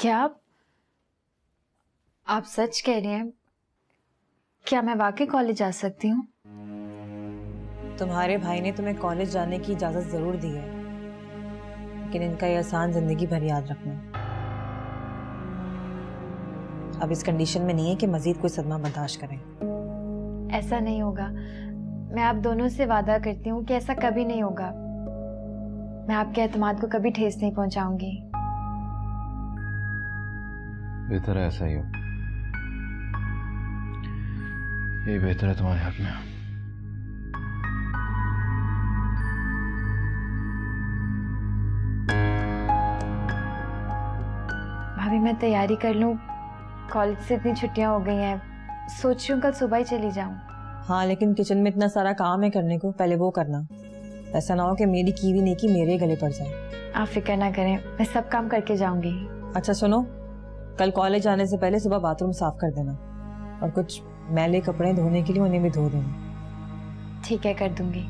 क्या आप सच कह रही हैं? क्या मैं वाकई कॉलेज जा सकती हूँ? तुम्हारे भाई ने तुम्हें कॉलेज जाने की इजाजत जरूर दी है, लेकिन इनका ये एहसान जिंदगी भर याद रखना। अब इस कंडीशन में नहीं है कि मजीद कोई सदमा बर्दाश्त करें। ऐसा नहीं होगा। मैं आप दोनों से वादा करती हूँ कि ऐसा कभी नहीं होगा। मैं आपके एतमाद को कभी ठेस नहीं पहुंचाऊंगी। बेहतर है ऐसा ही हो। ये बेहतर है तुम्हारे हक में। भाभी मैं तैयारी कर लूँ? कॉलेज से इतनी छुट्टियां हो गई हैं, सोच रही हूँ कल सुबह ही चली जाऊँ। हाँ, लेकिन किचन में इतना सारा काम है करने को, पहले वो करना। ऐसा ना हो कि मेरी कीवी नहीं की मेरे गले पड़ जाए। आप फिक्र ना करें, मैं सब काम करके जाऊंगी। अच्छा सुनो, कल कॉलेज जाने से पहले सुबह बाथरूम साफ कर देना, और कुछ मैले कपड़े धोने के लिए उन्हें भी धो देना। ठीक है, कर दूंगी।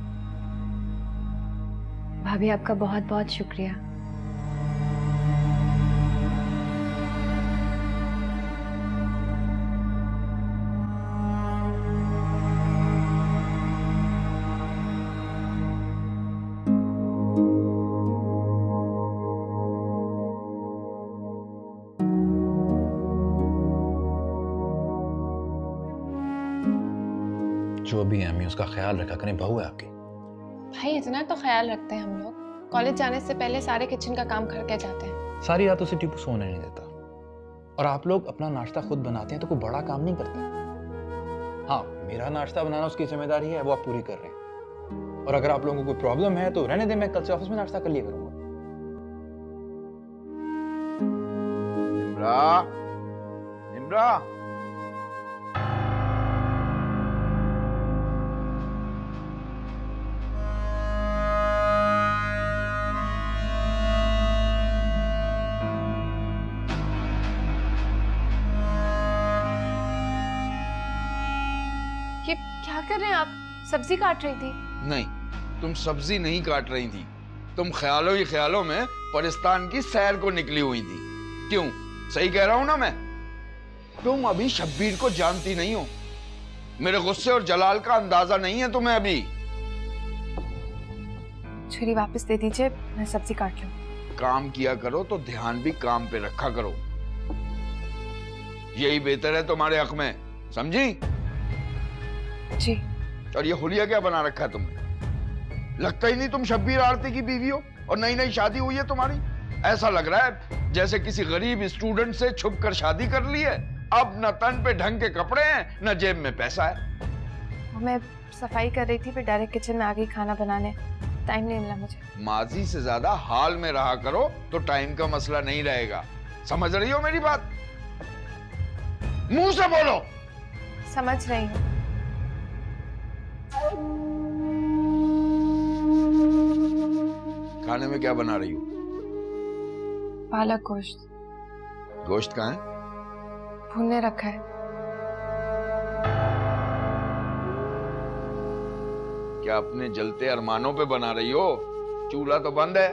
भाभी आपका बहुत बहुत शुक्रिया। जो भी है अम्मी, उसका ख्याल रखा करें, बहू है आपकी। भाई इतना तो ख्याल रखते हैं हम लोग। कॉलेज जाने से पहले सारे किचन का काम करके जाते हैं। सारी रात उसे टीपू सोने नहीं देता, और आप लोग अपना नाश्ता खुद बनाते हैं तो कोई बड़ा काम नहीं करते। हाँ, मेरा नाश्ता बनाना उसकी जिम्मेदारी है, वो आप पूरी कर रहे हैं। और अगर आप लोगों को कोई प्रॉब्लम है तो रहने दें, मैं कल से ऑफिस में नाश्ता कर लिया करूंगा। निम्रा, निम्रा, ये क्या कर रहे हैं आप? सब्जी काट रही थी। नहीं, तुम सब्जी नहीं काट रही थी, तुम ख्यालों ही ख्यालों में परिस्तान की सैर को निकली हुई थी। क्यों? सही कह रहा हूं ना मैं? तुम अभी शब्बीर को जानती नहीं हो। मेरे गुस्से और जलाल का अंदाजा नहीं है तुम्हें अभी। छुरी वापस दे दीजिए, मैं सब्जी काट लूं। काम किया करो तो ध्यान भी काम पे रखा करो, यही बेहतर है तुम्हारे हक में, समझी? जी। और ये हुलिया क्या बना रखा है तुमने? लगता ही नहीं तुम शब्बीर आरती की बीवी हो, और नई नई शादी हुई है तुम्हारी। ऐसा लग रहा है जैसे किसी गरीब स्टूडेंट से छुप कर शादी कर ली है। अब न तन पे ढंग के कपड़े हैं, न जेब में पैसा है। मैं सफाई कर रही थी, फिर डायरेक्ट किचन में आ गई खाना बनाने। टाइम नहीं मिला मुझे। माजी से ज्यादा हाल में रहा करो तो टाइम का मसला नहीं रहेगा। समझ रही हो मेरी बात? मुंह से बोलो। समझ रही हूँ। खाने में क्या बना रही हो? पालक गोश्त। गोश्त कहाँ है? भूनने रखा है। क्या अपने जलते अरमानों पे बना रही हो? चूल्हा तो बंद है।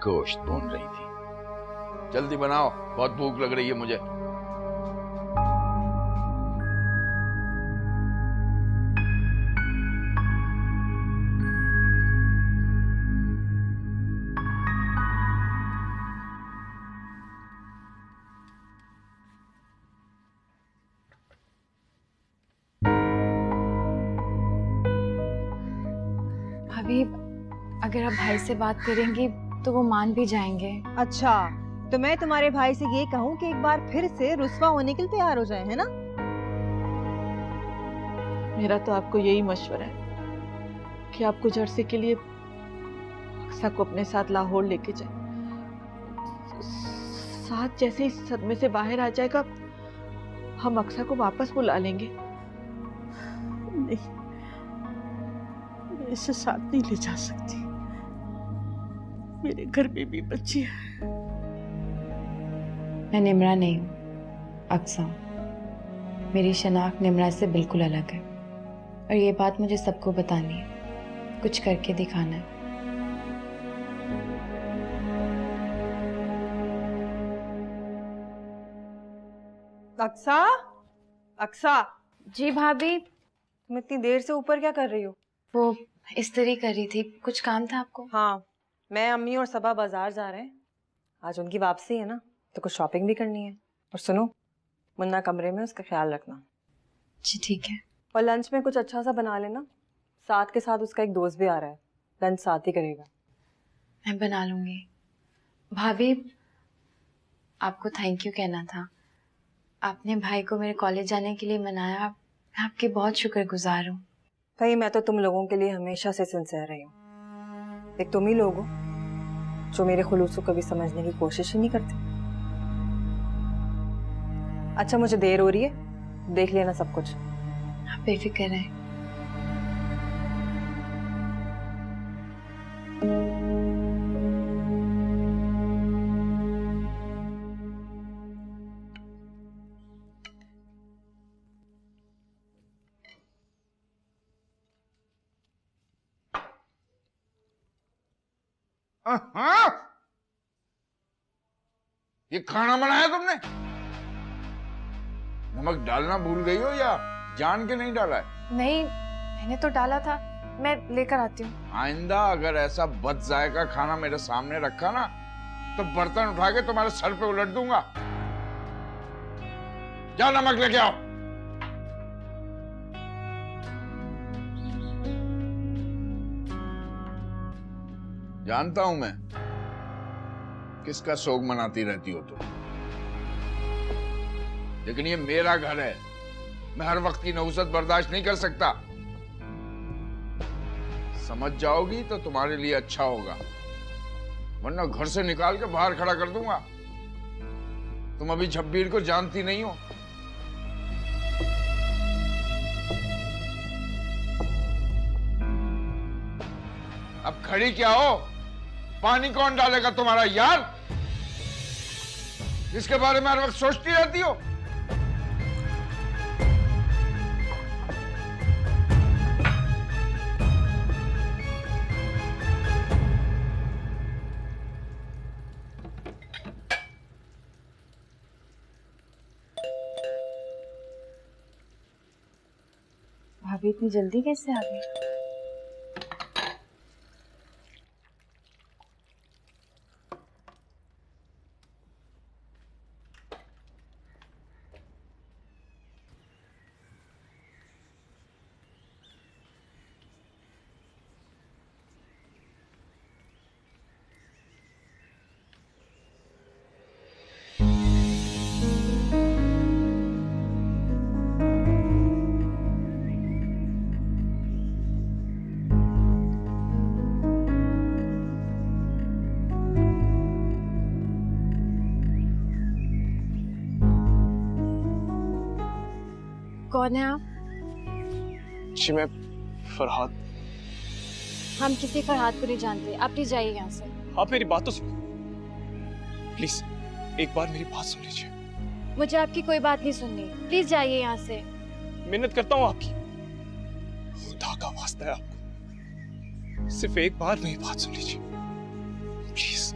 गोश्त भून रही थी। जल्दी बनाओ, बहुत भूख लग रही है मुझे। भाभी अगर आप भाई से बात करेंगी तो वो मान भी जाएंगे। अच्छा, तो मैं तुम्हारे भाई से ये कहूँ कि एक बार फिर से रुस्वा होने के लिए तैयार हो जाए, है ना? मेरा तो आपको यही मशवरा है कि आप कुछ अरसे के लिए अक्सा को अपने साथ लाहौर लेके जाए। साथ जैसे ही सदमे से बाहर आ जाएगा, हम अक्सा को वापस बुला लेंगे। नहीं, मैं इसे साथ नहीं ले जा सकती। मेरे घर में भी बच्ची है। मैं निम्रा नहीं हूँ, अक्सा हूँ। मेरी शनाख्त निम्रा से बिल्कुल अलग है, और ये बात मुझे सबको बतानी है, कुछ करके दिखाना है। अक्सा, अक्सा, जी भाभी। तुम इतनी देर से ऊपर क्या कर रही हो? वो इस्त्री कर रही थी, कुछ काम था आपको? हाँ, मैं, अम्मी और सबा बाजार जा रहे हैं। आज उनकी वापसी है ना, तो कुछ शॉपिंग भी करनी है। और सुनो, मुन्ना कमरे में, उसका ख्याल रखना। जी ठीक है। और लंच में कुछ अच्छा सा बना लेना। साथ के साथ उसका एक दोस्त भी आ रहा है, लंच साथ ही करेगा। मैं बना लूंगी। भाभी, आपको थैंक यू कहना था। आपने भाई को मेरे कॉलेज जाने के लिए मनाया। मैं आपकी बहुत शुक्रगुजार हूँ। भाई, मैं तो तुम लोगों के लिए हमेशा से सिंसियर रही हूँ। एक तुम ही लोग हो जो मेरे खुलूस को कभी समझने की कोशिश ही नहीं करते। अच्छा, मुझे देर हो रही है, देख लेना सब कुछ। आप बेफिक्र रहें। हाँ? ये खाना बनाया तुमने? नमक डालना भूल गई हो या जान के नहीं डाला है? नहीं, मैंने तो डाला था। मैं लेकर आती हूँ। आइंदा अगर ऐसा बद जायका खाना मेरे सामने रखा ना, तो बर्तन उठा के तुम्हारे सर पे उलट दूंगा। जाओ नमक लेके आओ। जानता हूं मैं किसका शोक मनाती रहती हो तुम, लेकिन ये मेरा घर है। मैं हर वक्त की नौसत बर्दाश्त नहीं कर सकता। समझ जाओगी तो तुम्हारे लिए अच्छा होगा, वरना घर से निकाल के बाहर खड़ा कर दूंगा। तुम अभी छब्बीर को जानती नहीं हो। अब खड़ी क्या हो? पानी कौन डालेगा? तुम्हारा यार, जिसके बारे में हर वक्त सोचती रहती हो। भाभी इतनी जल्दी कैसे आ गई? कौन है आप? जी मैं फरहाद। हम किसी फरहाद को नहीं जानते। आप प्लीज जाइए यहाँ से। आप मेरी बात तो सुनो प्लीज, एक बार मेरी बात सुन लीजिए। मुझे आपकी कोई बात नहीं सुननी। प्लीज जाइए यहाँ से। मिन्नत करता हूँ आपकी, खुदा का वास्ता है आपको, सिर्फ एक बार मेरी बात सुन लीजिए प्लीज।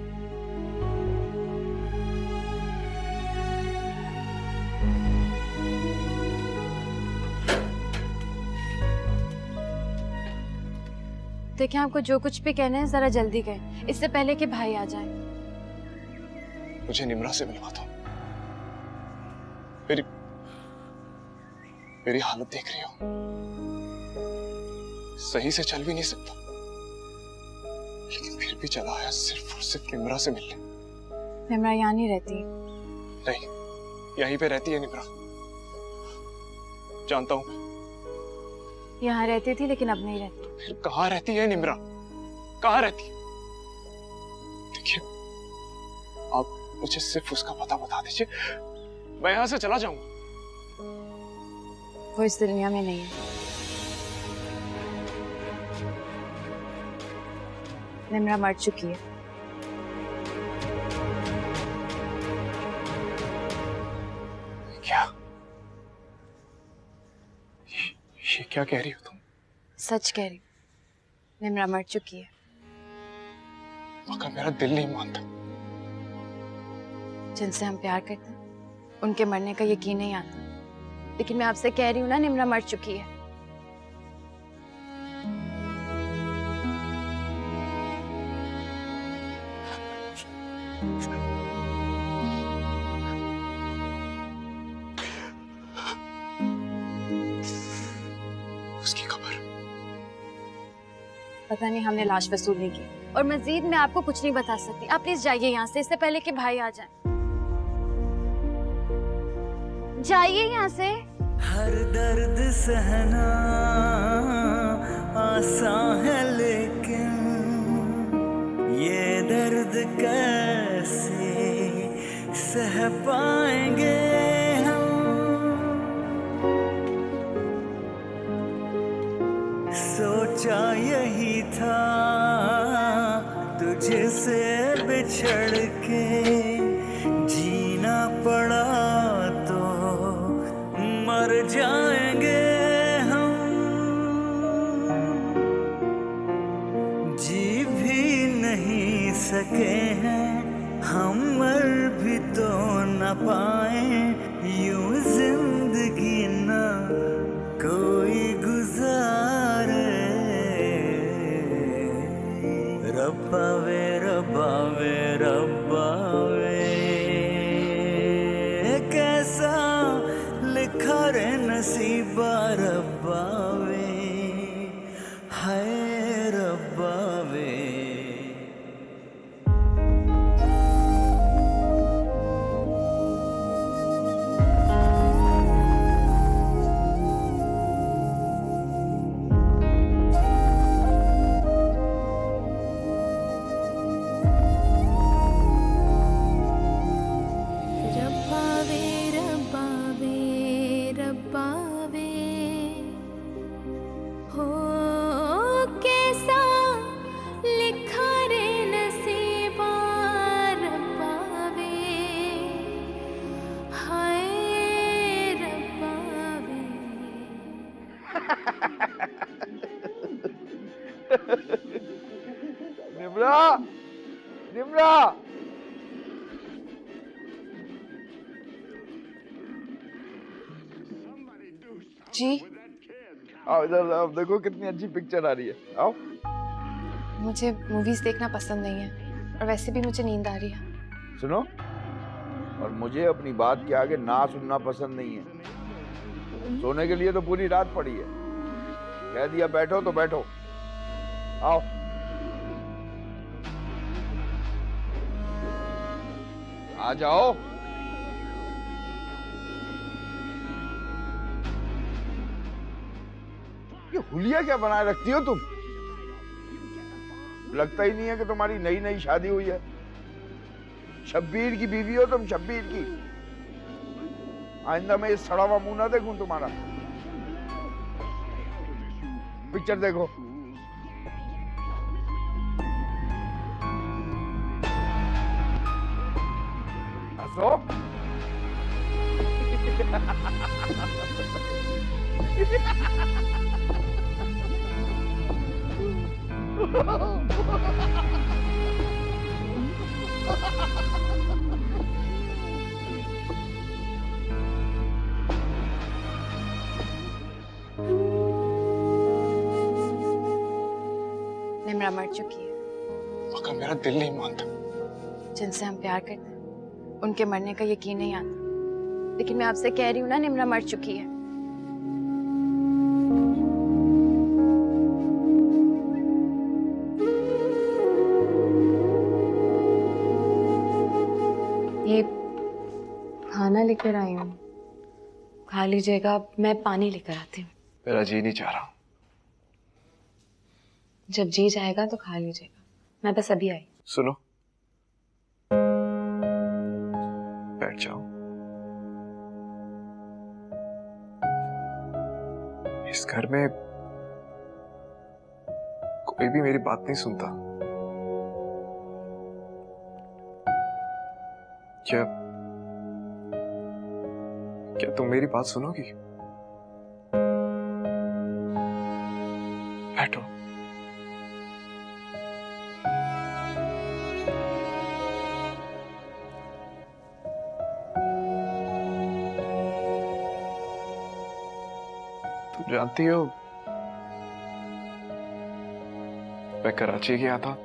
देखिए, आपको जो कुछ भी कहना है जरा जल्दी कहें, इससे पहले कि भाई आ जाए। मुझे निम्रा से मिलवा दो। मेरी हालत देख रही हो, सही से चल भी नहीं सकता, लेकिन फिर भी चला आया सिर्फ और सिर्फ निम्रा से मिलने। निम्रा यहाँ नहीं रहती। नहीं, यहीं पे रहती है निम्रा, जानता हूं। यहाँ रहती थी लेकिन अब नहीं रहती। फिर कहाँ रहती है निम्रा? कहाँ रहती है? देखिए, आप मुझे सिर्फ उसका पता बता दीजिए, मैं यहाँ से चला जाऊंगा। वो इस दुनिया में नहीं है। निम्रा मर चुकी है। क्या? ये क्या कह रही हो तुम? सच कह रही हूँ, निम्रा मर चुकी है। मगर मेरा दिल नहीं मानता। जिनसे हम प्यार करते हैं उनके मरने का यकीन नहीं आता, लेकिन मैं आपसे कह रही हूँ ना, निम्रा मर चुकी है। उसकी खबर? पता नहीं, हमने लाश वसूल नहीं की। और मजीद मैं आपको कुछ नहीं बता सकती। आप प्लीज जाइए यहाँ से, इससे पहले कि भाई आ जाए। जाइए यहाँ से। हर दर्द सहना आसान है, लेकिन ये दर्द कैसे सह पाएंगे हम। सोचा यही था तुझसे बिछड़ के, जीना पड़ा तो मर जाएंगे हम। जी भी नहीं सके हैं हम, मर भी तो न पाए, यूं जिंदगी ना कोई गुजारे। रब्बा वे रब्बा वे रब्बा वे, कैसा लिखा रे नसीबा रब्बा वे, हाय रब्बा वे। निम्रा, निम्रा, जी आओ इधर आओ, देखो कितनी अच्छी पिक्चर आ रही है। आओ। मुझे मूवीज देखना पसंद नहीं है, और वैसे भी मुझे नींद आ रही है। सुनो, और मुझे अपनी बात के आगे ना सुनना पसंद नहीं है। सोने के लिए तो पूरी रात पड़ी है, कह दिया बैठो तो बैठो। आओ। आ जाओ। ये हुलिया क्या बनाए रखती हो तुम? लगता ही नहीं है कि तुम्हारी नई नई शादी हुई है। शब्बीर की बीवी हो तुम, शब्बीर की। आइंदा मैं ये सड़ा हुआ मुंह ना देखूं तुम्हारा। पिक्चर देखो। हंसो। निम्रा मर चुकी है। मगर मेरा दिल नहीं मानता। जिनसे हम प्यार करते हैं उनके मरने का यकीन नहीं आता, लेकिन मैं आपसे कह रही हूँ ना, निम्रा मर चुकी है। ये खाना लेकर आई हूँ, खा लीजिएगा। मैं पानी लेकर आती हूँ। मेरा जी नहीं चाह रहा। जब जी जाएगा तो खा लीजिएगा। मैं बस अभी आई। सुनो, बैठ जाओ। इस घर में कोई भी मेरी बात नहीं सुनता। क्या क्या तुम मेरी बात सुनोगी? बैठो। तुम जानती हो, मैं कराची गया था।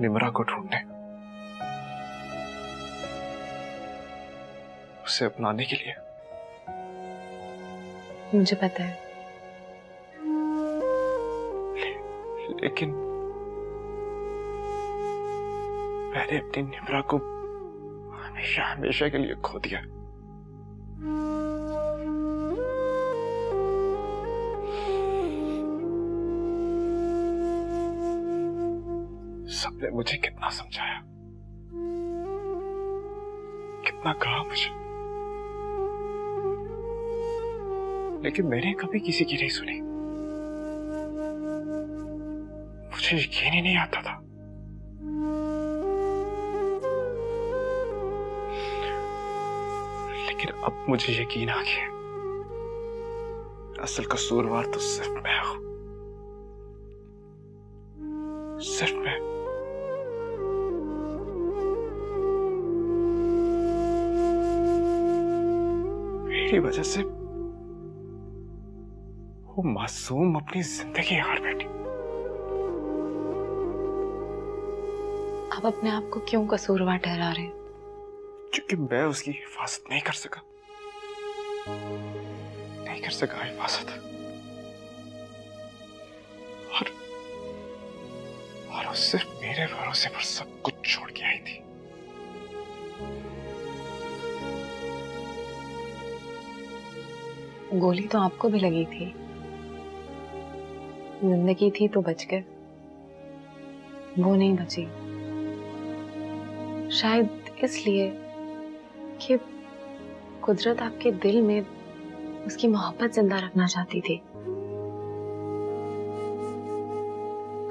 निमरा को ढूंढने, उसे अपनाने के लिए। मुझे पता है। लेकिन मैंने अपनी निमरा को हमेशा हमेशा के लिए खो दिया। सबने मुझे कितना समझाया, कितना कहा मुझे, लेकिन मैंने कभी किसी की नहीं सुनी। मुझे यकीन ही नहीं आता था। लेकिन अब मुझे यकीन आ गया, असल कसूरवार तो सिर्फ मैं हूं, सिर्फ मैं। मेरी वजह से वो मासूम अपनी जिंदगी हार बैठी। आप अपने आप को क्यों कसूरवार ठहरा रहे हैं? क्योंकि मैं उसकी हिफाजत नहीं कर सका, नहीं कर सका हिफाजत। और वो सिर्फ मेरे भरोसे पर सब कुछ छोड़ के आई थी। गोली तो आपको भी लगी थी, जिंदगी थी तो बच गए, वो नहीं बची। शायद इसलिए कि कुदरत आपके दिल में उसकी मोहब्बत जिंदा रखना चाहती थी।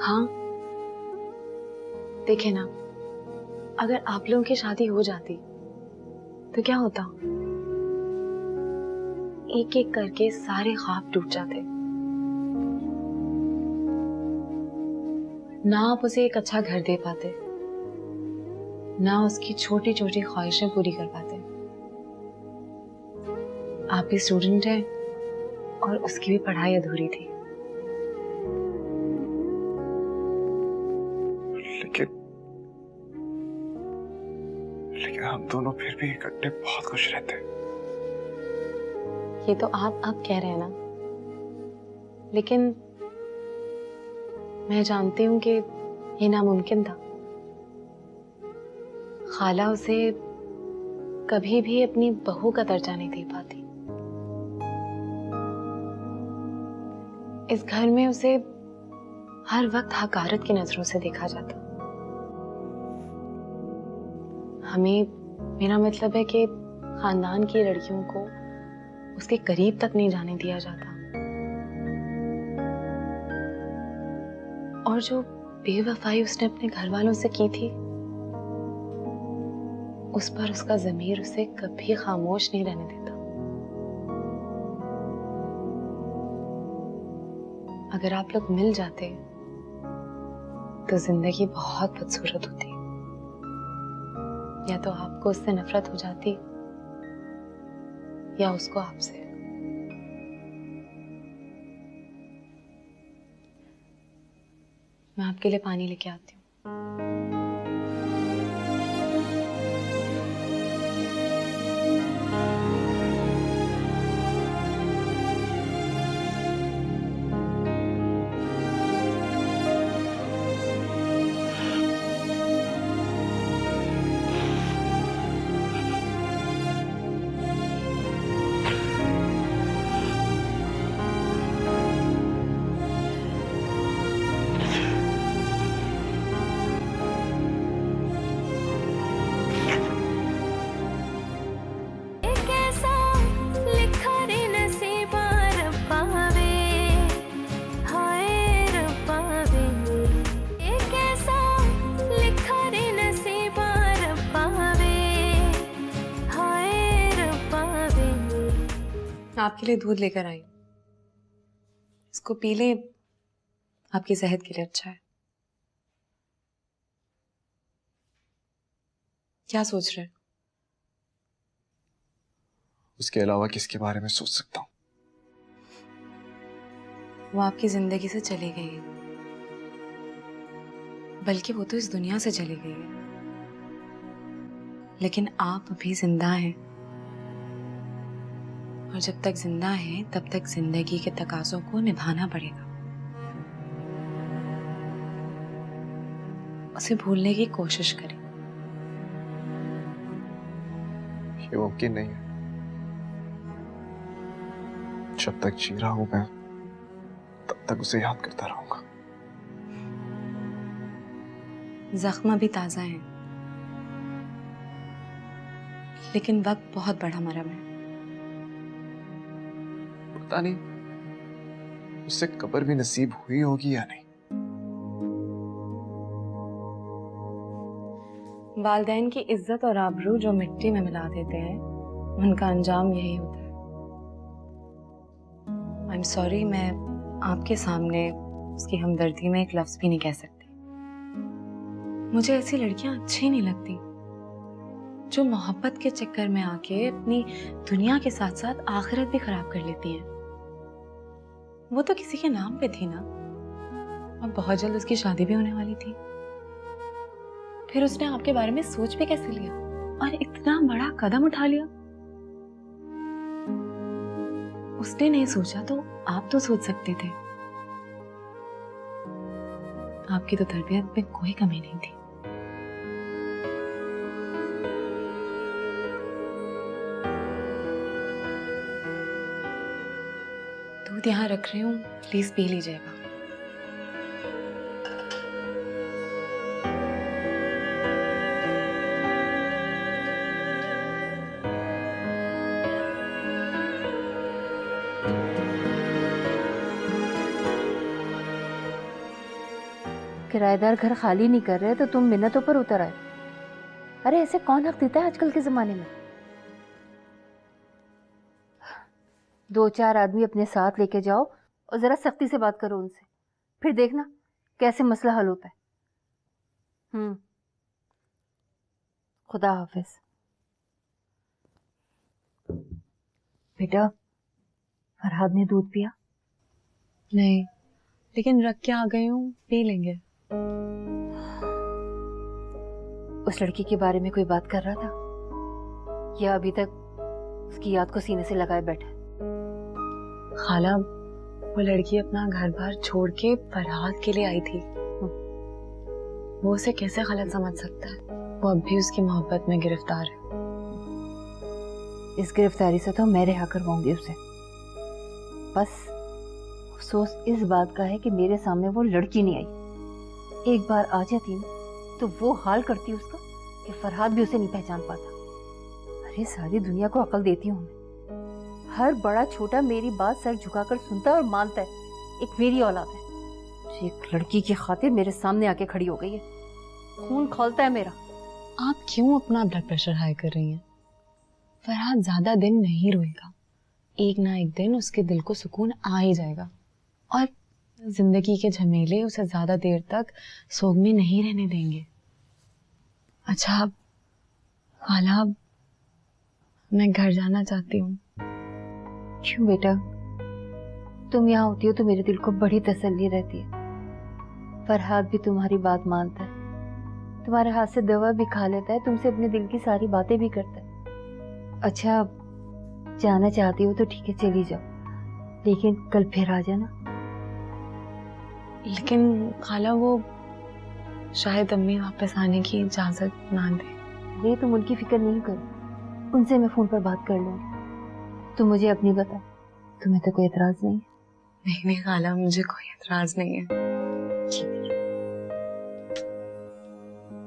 हाँ, देखे ना, अगर आप लोगों की शादी हो जाती तो क्या होता? एक एक करके सारे ख्वाब टूट जाते। ना आप उसे एक अच्छा घर दे पाते, ना उसकी छोटी छोटी ख्वाहिशें पूरी कर पाते। आप भी स्टूडेंट हैं और उसकी भी पढ़ाई अधूरी थी। लेकिन हम दोनों फिर भी इकट्ठे बहुत खुश रहते। ये तो आप कह रहे हैं ना, लेकिन मैं जानती हूं कि ये नामुमकिन था। खाला उसे कभी भी अपनी बहू का दर्जा नहीं दे पाती। इस घर में उसे हर वक्त हकारत की नजरों से देखा जाता। हमें, मेरा मतलब है कि खानदान की लड़कियों को उसके करीब तक नहीं जाने दिया जाता। और जो बेवफाई उसने अपने घर वालों से की थी, उस पर उसका ज़मीर उसे कभी खामोश नहीं रहने देता। अगर आप लोग मिल जाते तो जिंदगी बहुत बदसूरत होती। या तो आपको उससे नफरत हो जाती या उसको आपसे। मैं आपके लिए पानी लेके आती हूँ। आपके लिए दूध लेकर आई, इसको पी ले, आपकी सेहत के लिए अच्छा है। क्या सोच रहे हैं? उसके अलावा किसके बारे में सोच सकता हूँ? वो आपकी जिंदगी से चली गई है, बल्कि वो तो इस दुनिया से चली गई है, लेकिन आप अभी जिंदा हैं। और जब तक जिंदा हैं तब तक जिंदगी के तकाज़ों को निभाना पड़ेगा। उसे भूलने की कोशिश करें। ये मुमकिन नहीं है। जब तक जी रहा हूं मैं तब तक उसे याद करता रहूंगा। जख्म अभी ताजा है, लेकिन वक्त बहुत बड़ा मरहम है। पता नहीं उससे कब्र भी नसीब हुई होगी या नहीं। वालिदैन की इज्जत और आबरू जो मिट्टी में मिला देते हैं, उनका अंजाम यही होता है। आई एम सॉरी, मैं आपके सामने उसकी हमदर्दी में एक लफ्ज भी नहीं कह सकती। मुझे ऐसी लड़कियां अच्छी नहीं लगती जो मोहब्बत के चक्कर में आके अपनी दुनिया के साथ साथ आखिरत भी खराब कर लेती हैं। वो तो किसी के नाम पे थी ना, और बहुत जल्द उसकी शादी भी होने वाली थी। फिर उसने आपके बारे में सोच भी कैसे लिया और इतना बड़ा कदम उठा लिया? उसने नहीं सोचा तो आप तो सोच सकते थे। आपकी तो तरबियत में कोई कमी नहीं थी। दूध यहाँ रख रही हूँ, प्लीज पी लीजिएगा। किराएदार घर खाली नहीं कर रहे तो तुम मिन्नतों पर उतर आए। अरे ऐसे कौन हक देता है आजकल के जमाने में? 2-4 आदमी अपने साथ लेके जाओ और जरा सख्ती से बात करो उनसे, फिर देखना कैसे मसला हल होता है। खुदा हाफिज। बेटा, फरहाद ने दूध पिया? नहीं, लेकिन रख के आ गई हूँ, पी लेंगे। उस लड़की के बारे में कोई बात कर रहा था या अभी तक उसकी याद को सीने से लगाए बैठा? खाला, वो लड़की अपना घर बार छोड़ के फरहाद के लिए आई थी। वो उसे कैसे गलत समझ सकता है? वो अब भी उसकी मोहब्बत में गिरफ्तार है। इस गिरफ्तारी से तो मैं रिहा करवाऊंगी उसे। बस अफसोस इस बात का है कि मेरे सामने वो लड़की नहीं आई। एक बार आ जाती ना तो वो हाल करती उसका कि फरहाद भी उसे नहीं पहचान पाता। अरे सारी दुनिया को अकल देती हूँ मैं। हर बड़ा छोटा मेरी बात सर झुकाकर सुनता है और मानता है। एक मेरी औलाद है जो एक लड़की की खातिर मेरे सामने आके खड़ी हो गई है। खून खौलता है मेरा। आप क्यों अपना ब्लड प्रेशर हाई कर रही हैं? फरहाद ज्यादा दिन नहीं रोएगा। एक ना एक दिन उसके दिल को सुकून आ ही जाएगा और जिंदगी के झमेले उसे ज्यादा देर तक सोग में नहीं रहने देंगे। अच्छा खाला, मैं घर जाना चाहती हूँ। क्यों बेटा? तुम यहाँ होती हो तो मेरे दिल को बड़ी तसल्ली रहती है। फरहाद भी तुम्हारी बात मानता है, तुम्हारे हाथ से दवा भी खा लेता है, तुमसे अपने दिल की सारी बातें भी करता है। अच्छा जाना चाहती हो तो ठीक है, चली जाओ, लेकिन कल फिर आ जाना। लेकिन खाला, वो शायद अम्मी वापस आने की इजाजत ना दे। ये तुम उनकी फिक्र नहीं करो, उनसे मैं फोन पर बात कर लूंगी। तुम मुझे अपनी बता, तुम्हें तो कोई एतराज नहीं है? नहीं नहीं खाला, मुझे कोई एतराज नहीं है।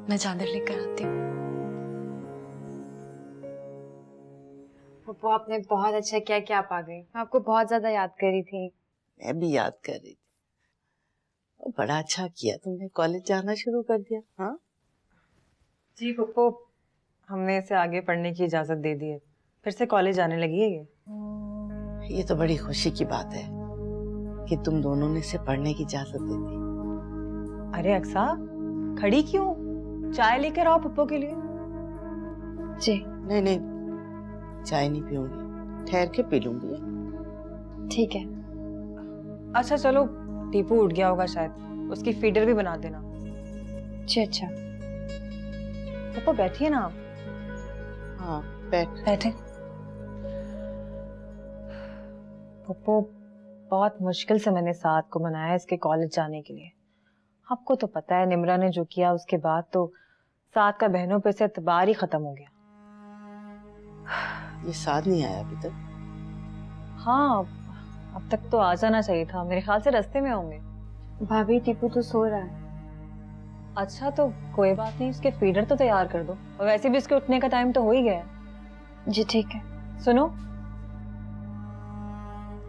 मैं चादर लेकर आती हूँ। पप्पू, आपने बहुत अच्छा किया कि आप आ गई। मैं आपको बहुत ज्यादा याद कर रही थी। मैं भी याद कर रही थी। बड़ा अच्छा किया तुमने कॉलेज जाना शुरू कर दिया। हाँ जी पप्पू, हमने इसे आगे पढ़ने की इजाजत दे दी है, फिर से कॉलेज जाने लगी है ये तो बड़ी खुशी की बात है कि तुम दोनों ने इसे पढ़ने की इजाजत दे दी। अरे अक्सा, खड़ी क्यों? चाय लेकर आओ पप्पू के लिए। जी नहीं नहीं, चाय नहीं पीऊंगी। ठहर के पी लूंगी। ठीक है। अच्छा चलो, टीपू उठ गया होगा शायद, उसकी फीडर भी बना देना। जी अच्छा। पप्पू बैठिए ना आप। हाँ बैठे। पप्पू बहुत मुश्किल से मैंने साथ को मनाया इसके कॉलेज जाने के लिए। आपको तो पता है निम्रा ने जो किया उसके बाद तो साथ का बहनों पे से एतबार ही खत्म हो गया। ये साथ नहीं आया अभी तक? हाँ, अब तक तो आ जाना चाहिए था, मेरे ख्याल से रास्ते में होंगे। भाभी टीपू तो सो रहा है। अच्छा तो कोई बात नहीं, उसके फीडर तो तैयार कर दो, और वैसे भी उसके उठने का टाइम तो हो ही गया है। जी ठीक है। सुनो,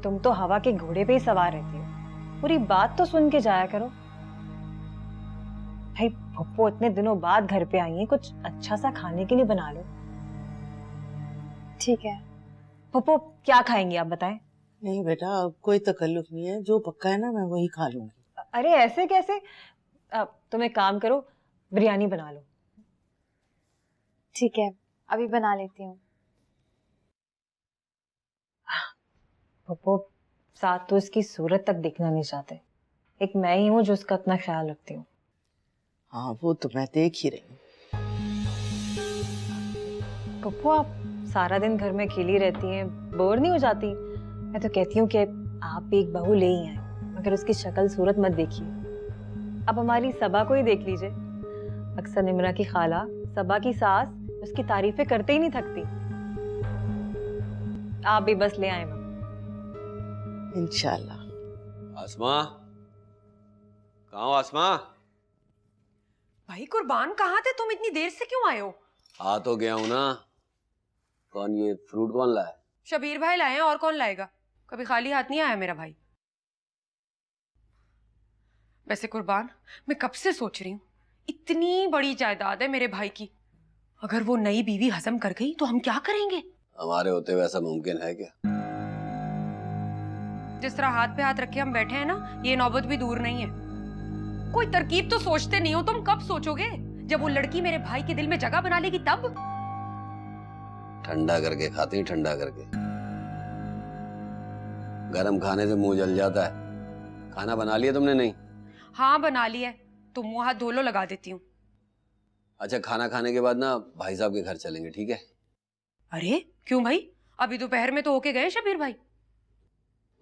तुम तो हवा के घोड़े पे ही सवार रहती हो, पूरी बात तो सुन के जाया करो। भाई पप्पू इतने दिनों बाद घर पे आई है, कुछ अच्छा सा खाने के लिए बना लो। ठीक है। पप्पू क्या खाएंगी आप बताएं? नहीं बेटा, अब कोई तकल्लुफ नहीं है, जो पक्का है ना मैं वही खा लूंगी। अरे ऐसे कैसे? तुम एक काम करो, बिरयानी बना लो। ठीक है, अभी बना लेती हूँ। पप्पू साथ तो इसकी सूरत तक देखना नहीं चाहते, एक मैं ही हूँ जो उसका इतना ख्याल रखती हूँ। हाँ वो तो मैं देख ही रही हूँ। पप्पू आप सारा दिन घर में अकेली रहती हैं, बोर नहीं हो जाती? मैं तो कहती हूँ कि आप भी एक बहू ले ही आए, मगर उसकी शक्ल सूरत मत देखिए। अब हमारी सबा को ही देख लीजिए, अक्सर निम्रा की खाला, सबा की सास उसकी तारीफें करते ही नहीं थकती। आप भी बस ले आए मां। इंशाल्लाह। आसमा, कहाँ हो आसमा? भाई कुर्बान कहाँ थे तुम? इतनी देर से क्यों आए हो? आ तो गया हूँ ना। कौन ये फ्रूट कौन लाया? शबीर भाई लाए हैं, और कौन लाएगा? कभी खाली हाथ नहीं आया मेरा भाई। वैसे कुर्बान, मैं कब से सोच रही हूँ, इतनी बड़ी जायदाद है मेरे भाई की, अगर वो नई बीवी हजम कर गई तो हम क्या करेंगे? हमारे होते हुए ऐसा मुमकिन है क्या? जिस तरह हाथ पे हाथ रखे हम बैठे हैं ना, ये नौबत भी दूर नहीं है। कोई तरकीब तो सोचते नहीं हो तुम? कब सोचोगे? जब वो लड़की मेरे भाई के दिल में जगह बना लेगी तब। ठंडा करके खाती हैं, ठंडा करके। गरम खाने से मुंह जल जाता है। खाना बना लिया तुमने? नहीं। हाँ बना लिया है, तो मुंह हाथ धो लो, लगा देती हूँ। अच्छा खाना खाने के बाद ना भाई साहब के घर चलेंगे, ठीक है? अरे क्यों भाई, अभी दोपहर में तो होके गए शबीर भाई।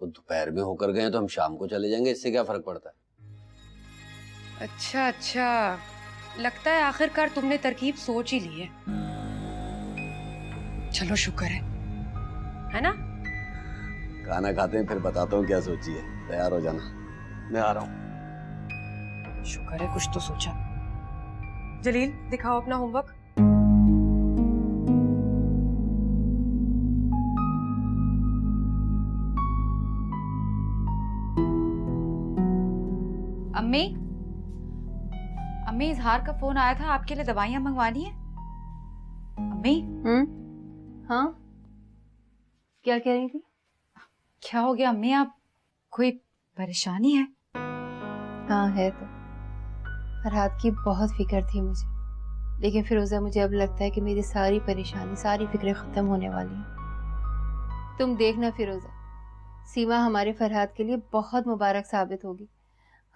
वो दोपहर में होकर गए तो हम शाम को चले जाएंगे, इससे क्या फर्क पड़ता है? अच्छा अच्छा, लगता है आखिरकार तुमने तरकीब सोच ही ली है। चलो शुक्र है ना? खाना खाते हैं फिर बताता हूँ क्या सोची है। तैयार हो जाना, मैं आ रहा हूँ। शुक्र है कुछ तो सोचा। जलील दिखाओ अपना होमवर्क। अम्मी, अम्मी इजहार का फोन आया था, आपके लिए दवाइयां मंगवानी है। अम्मी। हाँ क्या कह रही थी? क्या हो गया अम्मी, आप कोई परेशानी है? हाँ है तो। फरहाद की बहुत फिक्र थी मुझे, लेकिन फिरोजा मुझे अब लगता है कि मेरी सारी परेशानी, सारी फिक्रें खत्म होने वाली हैं। तुम देखना फिरोजा, सीमा हमारे फरहाद के लिए बहुत मुबारक साबित होगी।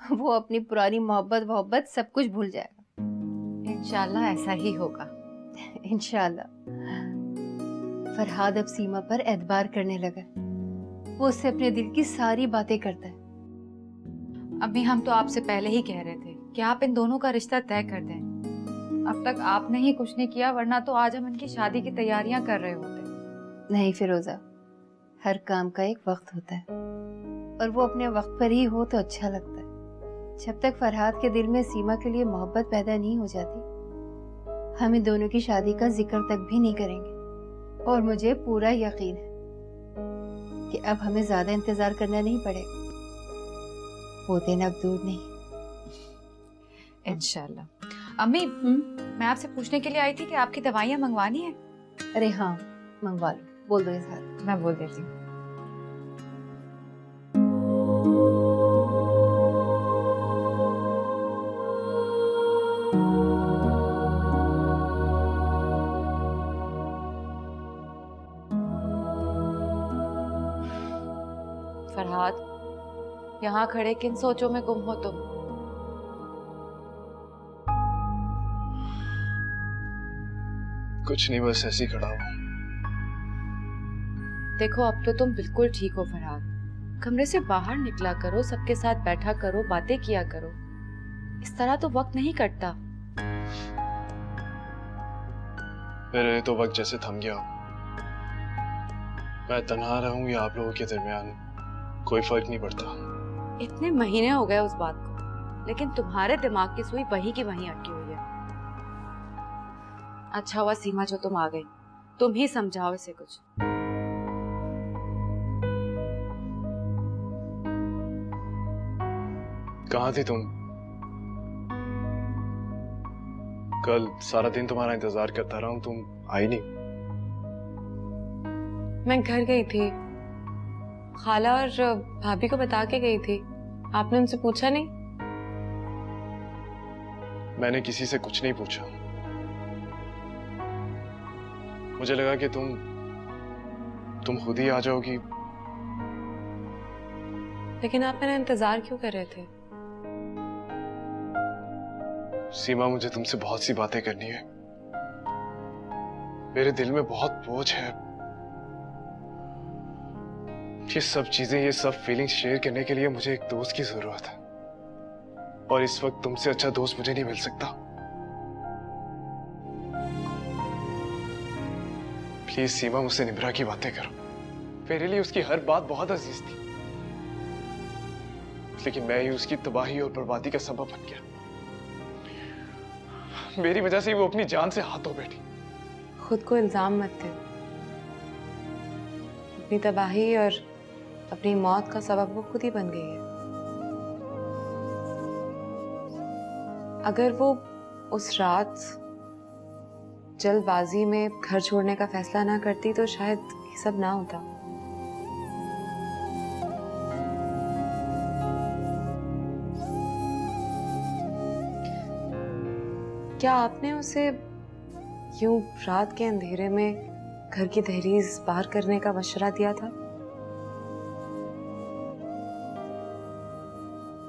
वो अपनी पुरानी मोहब्बत सब कुछ भूल जाएगा। इंशाल्लाह ऐसा ही होगा। इंशाल्लाह। फरहाद अब सीमा पर एतबार करने लगा, वो उससे अपने दिल की सारी बातें करता है। अम्मी हम तो आपसे पहले ही कह रहे थे कि आप इन दोनों का रिश्ता तय कर दें। अब तक आपने ही कुछ नहीं किया, वरना तो आज हम इनकी शादी की तैयारियां कर रहे होते। नहीं फिरोजा, हर काम का एक वक्त होता है, और वो अपने वक्त पर ही हो तो अच्छा लगता है। जब तक फरहाद के दिल में सीमा के लिए मोहब्बत पैदा नहीं हो जाती, हम इन दोनों की शादी का जिक्र तक भी नहीं करेंगे। और मुझे पूरा यकीन है कि अब हमें ज्यादा इंतजार करना नहीं पड़ेगा। वो दिन अब दूर नहीं। इंशाल्लाह। अम्मी मैं आपसे पूछने के लिए आई थी कि आपकी दवाइयां मंगवानी है। अरे हाँ मंगवा लो, बोल दो इजहार। मैं बोल देती हूँ। फरहाद, यहाँ खड़े किन सोचों में गुम हो तुम? कुछ नहीं, बस ऐसे ही खड़ा हूँ। देखो अब तो तुम बिल्कुल ठीक हो फरहाद। कमरे से बाहर निकला करो, सबके साथ बैठा करो, बातें किया करो। इस तरह तो वक्त नहीं कटता। मेरे तो वक्त जैसे थम गया। मैं तन्हा रहूं या आप लोगों के दरमियान, कोई फर्क नहीं पड़ता। इतने महीने हो गए उस बात को, लेकिन तुम्हारे दिमाग की सुई वहीं की वहीं अटकी हुई है। अच्छा हुआ सीमा जो तुम आ गई, तुम ही समझाओ इसे कुछ। कहाँ थी तुम? कल सारा दिन तुम्हारा इंतजार करता रहा हूं, तुम आई नहीं। मैं घर गई थी, खाला और भाभी को बता के गई थी। आपने उनसे पूछा नहीं? मैंने किसी से कुछ नहीं पूछा। मुझे लगा कि तुम खुद ही आ जाओगी। लेकिन आप मेरा इंतजार क्यों कर रहे थे? सीमा, मुझे तुमसे बहुत सी बातें करनी है। मेरे दिल में बहुत बोझ है। ये सब चीजें, ये सब फीलिंग्स शेयर करने के लिए मुझे एक दोस्त की जरूरत है, और इस वक्त तुमसे अच्छा दोस्त मुझे नहीं मिल सकता। प्लीज सीमा, मुझसे निम्रा की बातें करो। मेरे लिए उसकी हर बात बहुत अजीज थी, लेकिन मैं ही उसकी तबाही और बर्बादी का सबब बन गया। मेरी वजह से वो अपनी जान से हाथ धो बैठी। खुद को इल्जाम मत दे। अपनी तबाही और अपनी मौत का सबब वो खुद ही बन गई है। अगर वो उस रात जल्दबाजी में घर छोड़ने का फैसला ना करती तो शायद ये सब ना होता। क्या आपने उसे यूं रात के अंधेरे में घर की दहलीज पार करने का मशवरा दिया था?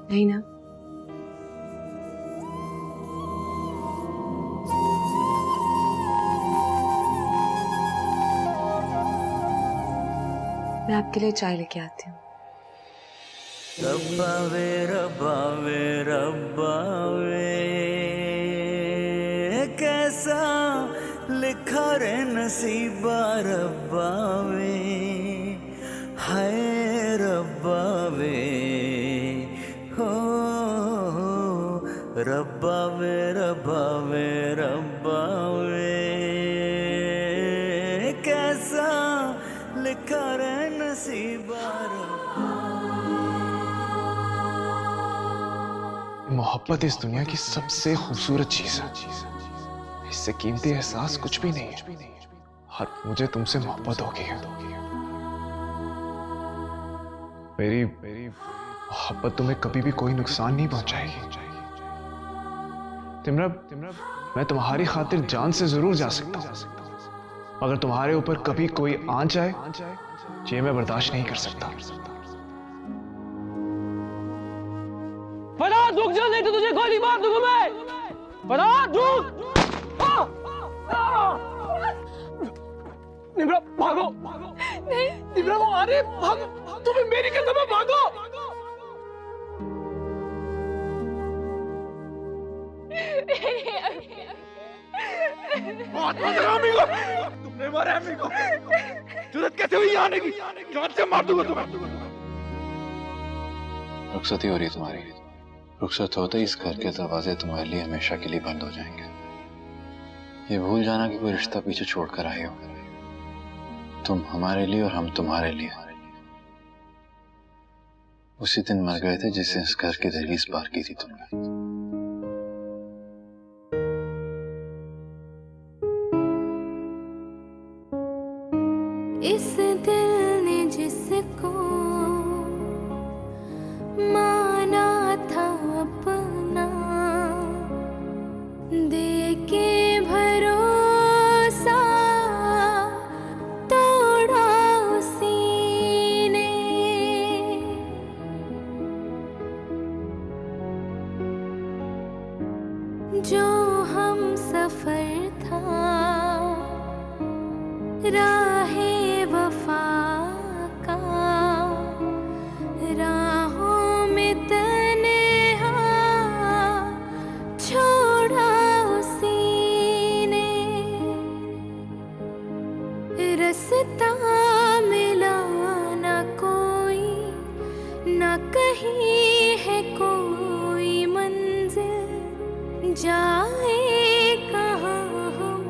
नहीं ना? मैं आपके लिए चाय लेके आती हूँ। रब्बा वे रब्बा वे रब्बा वे, कैसा लिखा रे नसीबा रब्बा वे, हाय रब्बा वे, हो रब्बा वे रब्बा वे रब्बा वे, कैसा लिखा रे नसीबा रब्बा। मोहब्बत इस दुनिया की सबसे खूबसूरत चीज है। इससे कीमती एहसास कुछ भी नहीं है। और मुझे तुमसे मोहब्बत हो गई है। मेरी मोहब्बत तुम्हें कभी भी कोई नुकसान नहीं पहुंचाएगी। तिमरा, मैं तुम्हारी खातिर जान से जरूर जा सकता हूं, मगर तुम्हारे ऊपर कभी कोई आंच आए, ये मैं बर्दाश्त नहीं कर सकता। फरहाद रुक जा, नहीं तो तुझे गोली मार दूंगा मैं। फरहाद रुक। निम्रा भागो। नहीं निम्रा, वो आ रहे, भागो। तुम्हें मेरी कसम है, भागो। बहुत मजा अम्मी को, तुमने मारा अम्मी को। जरूरत कैसे हुई आने की? जान से मार दूंगा तुम्हें। रुखसती हो रही तुम्हारी। रुखसत होते ही इस घर के दरवाजे तुम्हारे लिए हमेशा के लिए बंद हो जाएंगे। ये भूल जाना कि कोई रिश्ता पीछे छोड़कर आए हो। तुम हमारे लिए और हम तुम्हारे लिए। उसी दिन मर गए थे जिस दिन इस घर की दहलीज पार की थी तुमने। इस दिल ने जिसको माना था अपना, दे के भरोसा तोड़ा उसी ने। राहे वफा का, राहों में तन्हा छोड़ा उसी ने, रास्ता मिला ना कोई, ना कहीं है कोई मंजिल, जाए कहाँ हम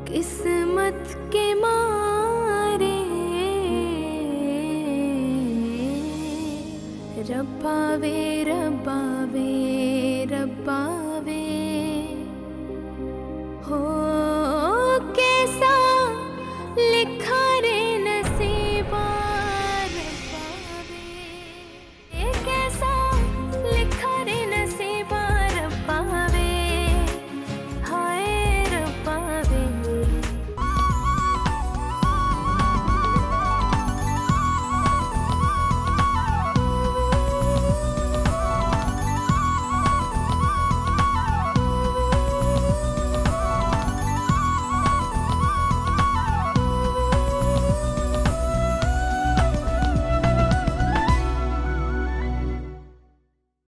किस्मत के मारे। रब्बा वे रब्बा वे रब्बा